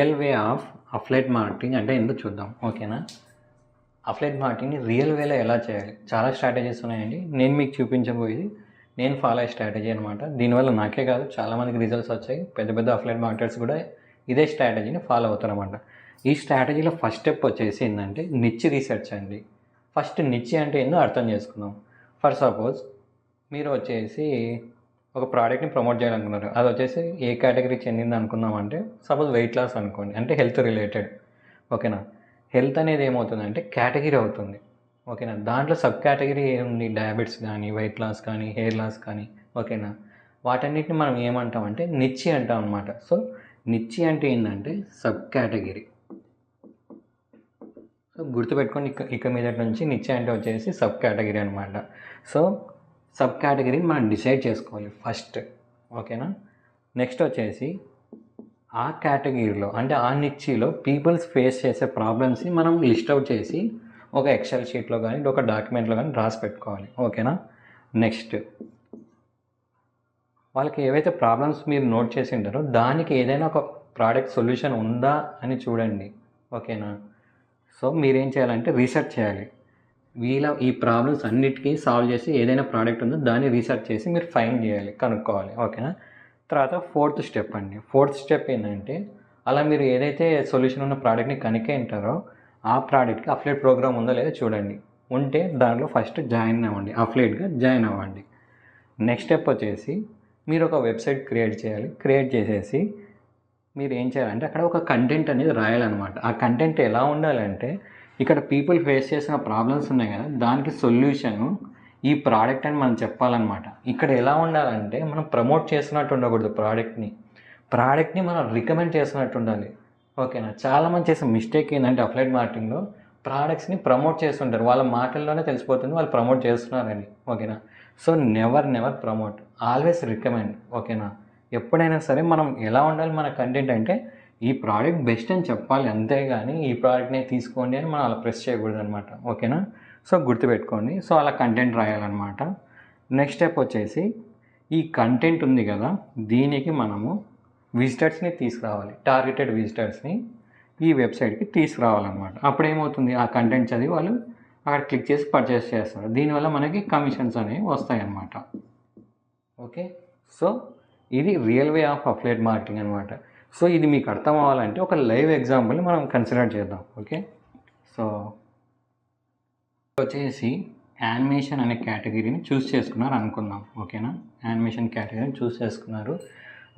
Real way of అఫ్లైట్ marketing అంటే ఏంటో చూద్దాం. ఓకేనా? అఫ్లైట్ మార్కెటింగ్ని రియల్ వేలో ఎలా చేయాలి? చాలా స్ట్రాటజీస్ ఉన్నాయండి. నేను మీకు చూపించబోయేది నేను ఫాలో అయ్యే స్ట్రాటజీ అనమాట. దీనివల్ల నాకే కాదు చాలామందికి రిజల్ట్స్ వచ్చాయి. పెద్ద పెద్ద అఫ్లైట్ మార్కెటర్స్ కూడా ఇదే స్ట్రాటజీని ఫాలో అవుతారన్నమాట. ఈ స్ట్రాటజీలో ఫస్ట్ స్టెప్ వచ్చేసి ఏంటంటే నిచ్ రీసెర్చ్ అండి. ఫస్ట్ నిచ్ అంటే ఏందో అర్థం చేసుకుందాం. ఫర్ సపోజ్ మీరు వచ్చేసి ఒక ప్రోడక్ట్ని ప్రమోట్ చేయాలనుకున్నారు. అది వచ్చేసి ఏ కేటగిరీకి చెందింది అనుకుందామంటే సపోజ్ వెయిట్ లాస్ అనుకోండి, అంటే హెల్త్ రిలేటెడ్. ఓకేనా? హెల్త్ అనేది ఏమవుతుందంటే కేటగిరీ అవుతుంది. ఓకేనా? దాంట్లో సబ్ కేటగిరీ ఏముంది? డయాబెటిస్ కానీ, వెయిట్ లాస్ కానీ, హెయిర్ లాస్ కానీ. ఓకేనా? వాటన్నిటిని మనం ఏమంటామంటే నిచ్చి అంటాం అనమాట. సో నిచ్చి అంటే ఏంటంటే సబ్ కేటగిరీ. సో గుర్తుపెట్టుకోండి, ఇక మీదటి నుంచి నిచ్చి అంటే వచ్చేసి సబ్ కేటగిరీ అనమాట. సో సబ్ కేటగిరీని మనం డిసైడ్ చేసుకోవాలి ఫస్ట్. ఓకేనా? నెక్స్ట్ వచ్చేసి ఆ కేటగిరీలో అంటే ఆ నిచ్చిలో పీపుల్స్ ఫేస్ చేసే ప్రాబ్లమ్స్ని మనం లిస్ట్ అవుట్ చేసి ఒక ఎక్సెల్ షీట్లో కానీ ఒక డాక్యుమెంట్లో కానీ రాసి పెట్టుకోవాలి. ఓకేనా? నెక్స్ట్ వాళ్ళకి ఏవైతే ప్రాబ్లమ్స్ మీరు నోట్ చేసి ఉంటారో దానికి ఏదైనా ఒక ప్రోడక్ట్ సొల్యూషన్ ఉందా అని చూడండి. ఓకేనా? సో మీరేం చేయాలంటే రీసెర్చ్ చేయాలి. ఈ ప్రాబ్లమ్స్ అన్నిటికీ సాల్వ్ చేసి ఏదైనా ప్రోడక్ట్ ఉందో దాన్ని రీసెర్చ్ చేసి మీరు ఫైండ్ చేయాలి, కనుక్కోవాలి. ఓకేనా? తర్వాత ఫోర్త్ స్టెప్ అండి. ఫోర్త్ స్టెప్ ఏంటంటే అలా మీరు ఏదైతే సొల్యూషన్ ఉన్న ప్రోడక్ట్ని కనుక్కుంటారో ఆ ప్రోడక్ట్కి అఫ్లైట్ ప్రోగ్రామ్ ఉందో లేదో చూడండి. ఉంటే దాంట్లో ఫస్ట్ జాయిన్ అవ్వండి, అఫ్లైట్గా జాయిన్ అవ్వండి. నెక్స్ట్ స్టెప్ వచ్చేసి మీరు ఒక వెబ్సైట్ క్రియేట్ చేయాలి. క్రియేట్ చేసేసి మీరు ఏం చేయాలంటే అక్కడ ఒక కంటెంట్ అనేది రాయాలన్నమాట. ఆ కంటెంట్ ఎలా ఉండాలంటే ఇక్కడ పీపుల్ ఫేస్ చేసిన ప్రాబ్లమ్స్ ఉన్నాయి కదా, దానికి సొల్యూషను ఈ ప్రోడక్ట్ అని మనం చెప్పాలన్నమాట. ఇక్కడ ఎలా ఉండాలంటే మనం ప్రమోట్ చేస్తున్నట్టు ఉండకూడదు, ప్రోడక్ట్ని మనం రికమెండ్ చేస్తున్నట్టు ఉండాలి. ఓకేనా? చాలామంది చేసే మిస్టేక్ ఏంటంటే అఫ్లైట్ మార్కెటింగ్లో ప్రోడక్ట్స్ని ప్రమోట్ చేస్తుంటారు. వాళ్ళ మాటల్లోనే తెలిసిపోతుంది వాళ్ళు ప్రమోట్ చేస్తున్నారని. ఓకేనా? So never promote, always recommend. ఓకేనా? ఎప్పుడైనా సరే మనం ఎలా ఉండాలి మన కంటెంట్ అంటే ఈ ప్రోడక్ట్ బెస్ట్ అని చెప్పాలి, అంతేగాని ఈ ప్రోడక్ట్నే తీసుకోండి అని మనం అలా ప్రెస్ చేయకూడదు అనమాట. ఓకేనా? సో గుర్తుపెట్టుకోండి. సో అలా కంటెంట్ రాయాలన్నమాట. నెక్స్ట్ స్టెప్ వచ్చేసి ఈ కంటెంట్ ఉంది కదా, దీనికి మనము విజిటర్స్ని తీసుకురావాలి. టార్గెటెడ్ విజిటర్స్ని ఈ వెబ్సైట్కి తీసుకురావాలన్నమాట. అప్పుడు ఏమవుతుంది, ఆ కంటెంట్ చదివి వాళ్ళు అక్కడ క్లిక్ చేసి పర్చేస్ చేస్తారు. దీనివల్ల మనకి కమిషన్స్ అనేవి వస్తాయి అన్నమాట. ఓకే? సో ఇది రియల్ వే ఆఫ్ అఫ్లైట్ మార్కెటింగ్ అనమాట. సో ఇది మీకు అర్థం అవ్వాలంటే ఒక లైవ్ ఎగ్జాంపుల్ని మనం కన్సిడర్ చేద్దాం. ఓకే? సో వచ్చేసి యానిమేషన్ అనే కేటగిరీని చూస్ చేసుకున్నారు అనుకుందాం. ఓకేనా? యానిమేషన్ కేటగిరీని చూస్ చేసుకున్నారు.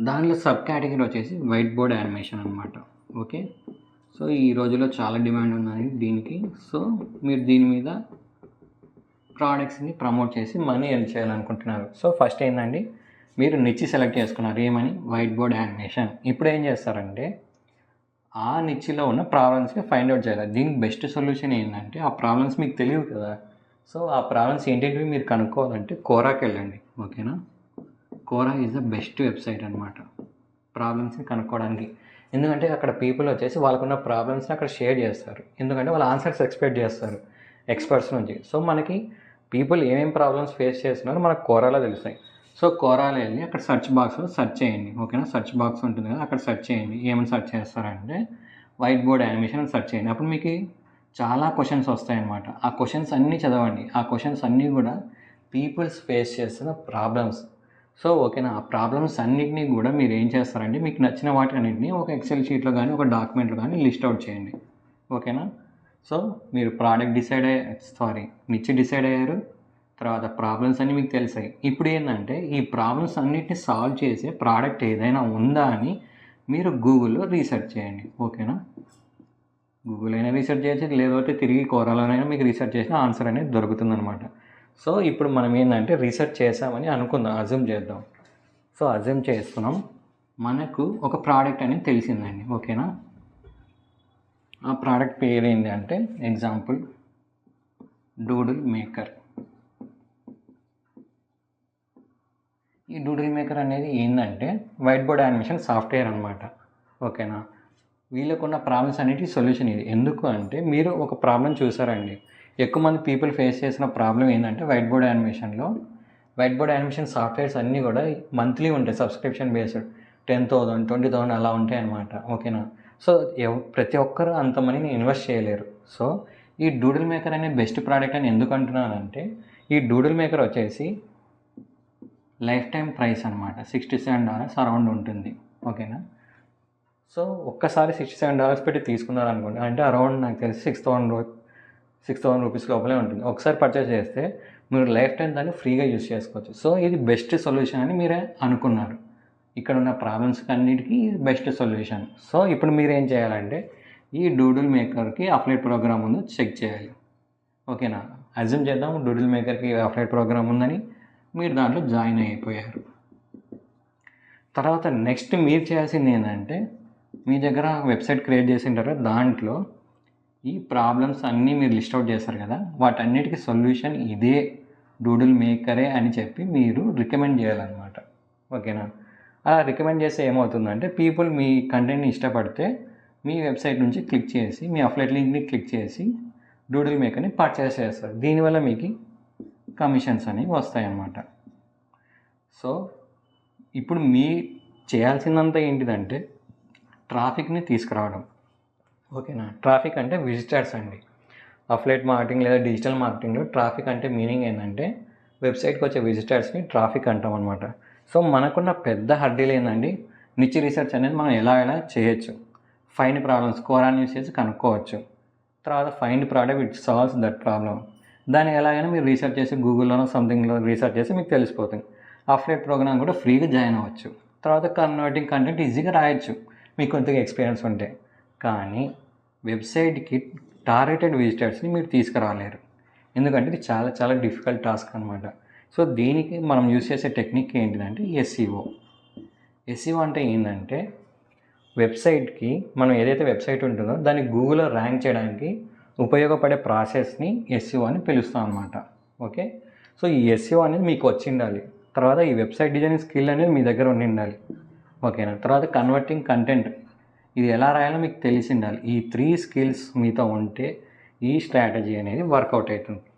దానిలో సబ్ కేటగిరీ వచ్చేసి వైట్ బోర్డ్ యానిమేషన్ అనమాట. ఓకే? సో ఈ రోజుల్లో చాలా డిమాండ్ ఉన్నది దీనికి. సో మీరు దీని మీద ప్రోడక్ట్స్ని ప్రమోట్ చేసి మనీ ఎర్న్ చేయాలనుకుంటున్నారు. సో ఫస్ట్ ఏంటండి, మీరు నిచ్చి సెలెక్ట్ చేసుకున్నారు. ఏమని? White board animation. ఇప్పుడు ఏం చేస్తారంటే ఆ నిచ్చిలో ఉన్న ప్రాబ్లమ్స్ని ఫైండ్ అవుట్ చేయాలి. దీనికి బెస్ట్ సొల్యూషన్ ఏంటంటే ఆ ప్రాబ్లమ్స్ మీకు తెలియదు కదా, సో ఆ ప్రాబ్లమ్స్ ఏంటంటే మీరు కనుక్కోవాలంటే కోరాకి వెళ్ళండి. ఓకేనా? కోరా ఈజ్ ద బెస్ట్ వెబ్సైట్ అనమాట ప్రాబ్లమ్స్ని కనుక్కోవడానికి. ఎందుకంటే అక్కడ పీపుల్ వచ్చేసి వాళ్ళకున్న ప్రాబ్లమ్స్ని అక్కడ షేర్ చేస్తారు. ఎందుకంటే వాళ్ళు ఆన్సర్స్ ఎక్స్పెక్ట్ చేస్తారు ఎక్స్పర్ట్స్ నుంచి. సో మనకి పీపుల్ ఏమేమి ప్రాబ్లమ్స్ ఫేస్ చేస్తున్నారో మనకు కోరాలో తెలుస్తాయి. సో కోరాలో వెళ్ళి అక్కడ సెర్చ్ బాక్స్లో సెర్చ్ చేయండి. ఓకేనా? సెర్చ్ బాక్స్ ఉంటుంది కదా, అక్కడ సెర్చ్ చేయండి. ఏమని సెర్చ్ చేస్తారంటే వైట్ బోర్డ్ యానిమేషన్ అని సెర్చ్ చేయండి. అప్పుడు మీకు చాలా క్వశ్చన్స్ వస్తాయన్నమాట. ఆ క్వశ్చన్స్ అన్నీ చదవండి. ఆ క్వశ్చన్స్ అన్నీ కూడా పీపుల్స్ ఫేస్ చేస్తున్న ప్రాబ్లమ్స్. సో ఓకేనా? ఆ ప్రాబ్లమ్స్ అన్నింటినీ కూడా మీరు ఏం చేస్తారంటే మీకు నచ్చిన వాటి అన్నింటినీ ఒక ఎక్సెల్ షీట్లో కానీ ఒక డాక్యుమెంట్లో కానీ లిస్ట్ అవుట్ చేయండి. ఓకేనా? సో మీరు నిచ్చి డిసైడ్ అయ్యారు. తర్వాత ప్రాబ్లమ్స్ అన్నీ మీకు తెలిసాయి. ఇప్పుడు ఏంటంటే ఈ ప్రాబ్లమ్స్ అన్నిటిని సాల్వ్ చేసే ప్రోడక్ట్ ఏదైనా ఉందా అని మీరు గూగుల్లో రీసెర్చ్ చేయండి. ఓకేనా? గూగుల్ అయినా రీసెర్చ్ చేయొచ్చు, లేదంటే తిరిగి కోరాలోనైనా మీకు రీసెర్చ్ చేసిన ఆన్సర్ అనేది దొరుకుతుందన్నమాట. సో ఇప్పుడు మనం ఏంటంటే రీసెర్చ్ చేసామని అనుకుందాం, అజ్యూమ్ చేద్దాం. సో అజ్యూమ్ చేస్తున్నాం, మనకు ఒక ప్రోడక్ట్ అనేది తెలిసిందండి. ఓకేనా? ఆ ప్రోడక్ట్ పేరు ఏంటి అంటే ఎగ్జాంపుల్ డూడుల్ మేకర్. ఈ డూడుల్ మేకర్ అనేది ఏంటంటే వైట్ బోర్డ్ యానిమేషన్ సాఫ్ట్వేర్ అనమాట. ఓకేనా? వీళ్ళకున్న ప్రాబ్లమ్స్ అన్నిటి సొల్యూషన్ ఇది. ఎందుకు అంటే మీరు ఒక ప్రాబ్లం చూసారండి, ఎక్కువ మంది పీపుల్ ఫేస్ చేసిన ప్రాబ్లం ఏంటంటే వైట్ బోర్డ్ యానిమేషన్ సాఫ్ట్వేర్స్ అన్నీ కూడా మంత్లీ ఉంటాయి, సబ్స్క్రిప్షన్ బేస్డ్. 10,000 20,000 అలా ఉంటాయి అన్నమాట. ఓకేనా? సో ప్రతి ఒక్కరు అంత మనీని ఇన్వెస్ట్ చేయలేరు. సో ఈ డూడిల్ మేకర్ అనే బెస్ట్ ప్రోడక్ట్ అని ఎందుకు అంటున్నానంటే, ఈ డూడిల్ మేకర్ వచ్చేసి లైఫ్ టైం ప్రైస్ అనమాట. $67 అరౌండ్ ఉంటుంది. ఓకేనా. సో ఒక్కసారి $67 పెట్టి తీసుకున్నారనుకోండి, అంటే అరౌండ్ నాకు తెలిసి 6,000 రూపీస్ లోపలే ఉంటుంది. ఒకసారి పర్చేస్ చేస్తే మీరు లైఫ్ టైం దాన్ని ఫ్రీగా యూజ్ చేసుకోవచ్చు. సో ఇది బెస్ట్ సొల్యూషన్ అని మీరే అనుకున్నారు. ఇక్కడ ఉన్న ప్రాబ్లమ్స్కి అన్నిటికీ బెస్ట్ సొల్యూషన్. సో ఇప్పుడు మీరు ఏం చేయాలంటే, ఈ డూడిల్ మేకర్కి అఫిలియేట్ ప్రోగ్రామ్ ఉందో చెక్ చేయాలి. ఓకేనా. అజ్యూమ్ చేద్దాం డూడిల్ మేకర్కి అఫిలియేట్ ప్రోగ్రామ్ ఉందని, మీరు దాంట్లో జాయిన్ అయిపోయారు. తర్వాత నెక్స్ట్ మీరు చేయాల్సింది ఏంటంటే, మీ దగ్గర వెబ్సైట్ క్రియేట్ చేసింటారు, దాంట్లో ఈ ప్రాబ్లమ్స్ అన్నీ మీరు లిస్ట్ అవుట్ చేస్తారు కదా, వాటన్నిటికీ సొల్యూషన్ ఇదే డూడిల్ మేకరే అని చెప్పి మీరు రికమెండ్ చేయాలన్నమాట. ఓకేనా. అలా రికమెండ్ చేస్తే ఏమవుతుందంటే, పీపుల్ మీ కంటెంట్ని ఇష్టపడితే మీ వెబ్సైట్ నుంచి క్లిక్ చేసి, మీ అఫిలియేట్ లింక్ని క్లిక్ చేసి డూడిల్ మేకర్ని పర్చేస్ చేస్తారు. దీనివల్ల మీకు కమిషన్స్ అనేవి వస్తాయన్నమాట. సో ఇప్పుడు మీ చేయాల్సిందంతా ఏంటిదంటే, ట్రాఫిక్ని తీసుకురావడం. ఓకేనా. ట్రాఫిక్ అంటే విజిటర్స్ అండి. అఫిలియేట్ మార్కెటింగ్ లేదా డిజిటల్ మార్కెటింగ్లో ట్రాఫిక్ అంటే మీనింగ్ ఏంటంటే, వెబ్సైట్కి వచ్చే విజిటర్స్ని ట్రాఫిక్ అంటాం అనమాట. సో మనకున్న పెద్ద హర్డీలు ఏంటండి, నిచ్ రీసెర్చ్ అనేది మనం ఎలా చేయొచ్చు. ఫైండ్ ప్రాబ్లమ్స్, కోరాన్ యూస్ చేసి కనుక్కోవచ్చు. తర్వాత find product it solves that problem. దాన్ని ఎలాగైనా మీరు రీసెర్చ్ చేసి గూగుల్లోనో సంథింగ్లో రీసెర్చ్ చేసి మీకు తెలిసిపోతుంది. అఫిలియేట్ ప్రోగ్రామ్ కూడా ఫ్రీగా జాయిన్ అవ్వచ్చు. తర్వాత కన్వర్టింగ్ కంటెంట్ ఈజీగా రాయొచ్చు మీకు కొద్దిగా ఎక్స్పీరియన్స్ ఉంటే. కానీ వెబ్సైట్కి టార్గెటెడ్ విజిటర్స్ని మీరు తీసుకురాలేరు, ఎందుకంటే ఇది చాలా చాలా డిఫికల్ట్ టాస్క్ అనమాట. సో దీనికి మనం యూజ్ చేసే టెక్నిక్ ఏంటిదంటే ఎస్ఈఓ. ఎస్ఈఓ అంటే ఏంటంటే, వెబ్సైట్కి మనం ఏదైతే వెబ్సైట్ ఉంటుందో దాన్ని గూగుల్లో ర్యాంక్ చేయడానికి ఉపయోగపడే ప్రాసెస్ని ఎస్ఈఓ అని పిలుస్తాం అనమాట. ఓకే. సో ఈ ఎస్ఈఓ అనేది మీకు వచ్చి ఉండాలి. తర్వాత ఈ వెబ్సైట్ డిజైనింగ్ స్కిల్ అనేది మీ దగ్గర ఉండి ఉండాలి. ఓకేనా. తర్వాత కన్వర్టింగ్ కంటెంట్, ఇది ఎలా రాయాలో మీకు తెలిసి ఉండాలి. ఈ 3 స్కిల్స్ మీతో ఉంటే ఈ స్ట్రాటజీ అనేది వర్కౌట్ అవుతుంది.